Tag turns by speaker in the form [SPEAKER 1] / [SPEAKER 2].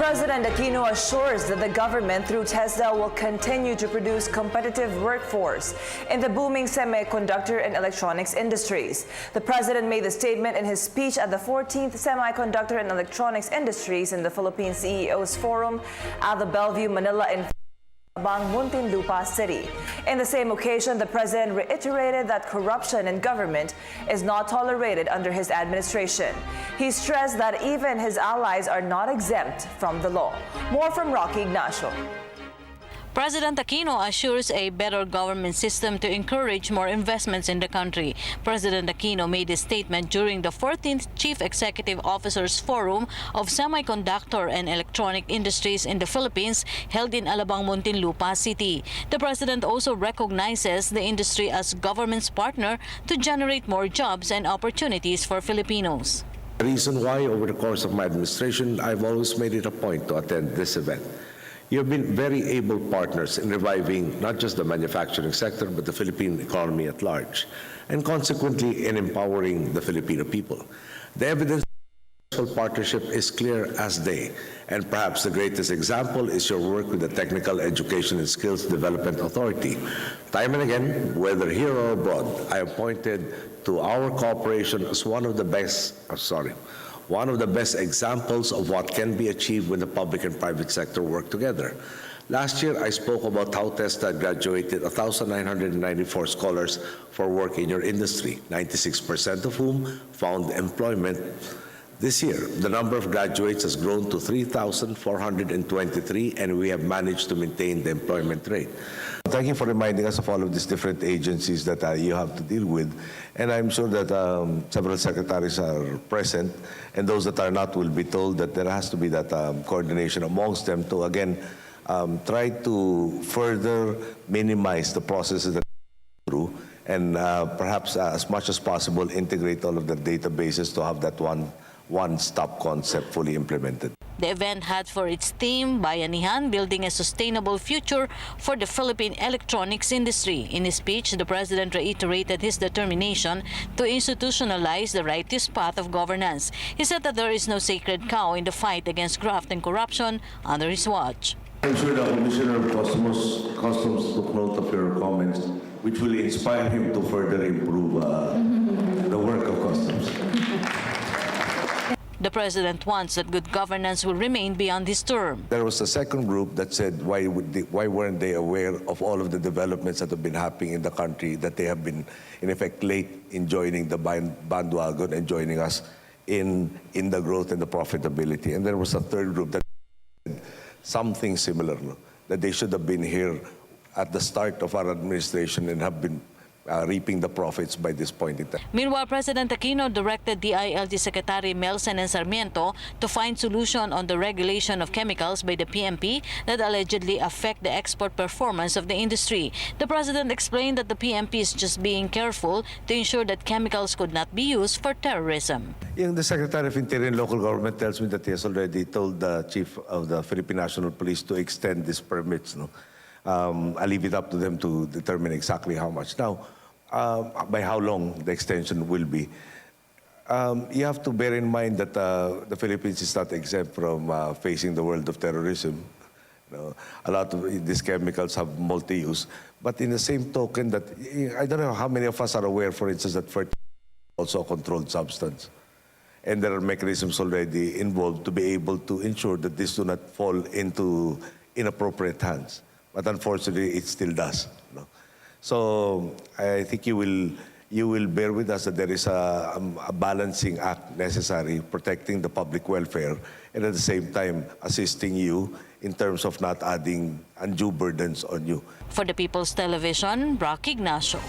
[SPEAKER 1] President Aquino assures that the government through TESDA will continue to produce competitive workforce in the booming semiconductor and electronics industries. The president made the statement in his speech at the 14th Semiconductor and Electronics Industries in the Philippines CEOs Forum at the Bellevue, Manila in Muntinlupa City. In the same occasion, the president reiterated that corruption in government is not tolerated under his administration. He stressed that even his allies are not exempt from the law. More from Ignacio.
[SPEAKER 2] President Aquino assures a better government system to encourage more investments in the country. President Aquino made a statement during the 14th Chief Executive Officers Forum of Semiconductor and Electronic Industries in the Philippines held in Alabang, Muntinlupa City. The president also recognizes the industry as government's partner to generate more jobs and opportunities for Filipinos.
[SPEAKER 3] The reason why over the course of my administration, I've always made it a point to attend this event. You have been very able partners in reviving not just the manufacturing sector, but the Philippine economy at large, and consequently in empowering the Filipino people. The evidence of partnership is clear as day, and perhaps the greatest example is your work with the Technical Education and Skills Development Authority. Time and again, whether here or abroad, I have pointed to our cooperation as one of the best examples of what can be achieved when the public and private sector work together. Last year, I spoke about how TESDA graduated 1,994 scholars for work in your industry, 96% of whom found employment. This year, the number of graduates has grown to 3,423, and we have managed to maintain the employment rate. Thank you for reminding us of all of these different agencies that you have to deal with. And I'm sure that several secretaries are present, and those that are not will be told that there has to be that coordination amongst them to, again, try to further minimize the processes that go through, and perhaps as much as possible integrate all of the databases to have that one-stop concept fully implemented.
[SPEAKER 2] The event had for its theme Bayanihan, Building a Sustainable Future for the Philippine Electronics Industry. In his speech, the president reiterated his determination to institutionalize the righteous path of governance. He said that there is no sacred cow in the fight against graft and corruption under his watch.
[SPEAKER 4] I'm sure the Commissioner of Customs took note of your comments, which will inspire him to further improve the work of Customs.
[SPEAKER 2] The president wants that good governance will remain beyond his term.
[SPEAKER 3] There was a second group that said, why weren't they aware of all of the developments that have been happening in the country, that they have been, in effect, late in joining the bandwagon and joining us in the growth and the profitability. And there was a third group that said something similar, that they should have been here at the start of our administration and have been reaping the profits by this point in time.
[SPEAKER 2] Meanwhile, President Aquino directed DILG Secretary Melsen and Sarmiento to find solution on the regulation of chemicals by the PNP that allegedly affect the export performance of the industry. The president explained that the PNP is just being careful to ensure that chemicals could not be used for terrorism.
[SPEAKER 3] The Secretary of Interior and Local Government tells me that he has already told the Chief of the Philippine National Police to extend these permits. I'll leave it up to them to determine exactly how much. Now, by how long the extension will be. You have to bear in mind that the Philippines is not exempt from facing the world of terrorism. A lot of these chemicals have multi-use. But in the same token, that I don't know how many of us are aware, for instance, that fertilizer is also a controlled substance. And there are mechanisms already involved to be able to ensure that this do not fall into inappropriate hands. But unfortunately, it still does. So I think you will bear with us that there is a balancing act necessary, protecting the public welfare, and at the same time assisting you in terms of not adding undue burdens on you.
[SPEAKER 2] For the People's Television, Ignacio.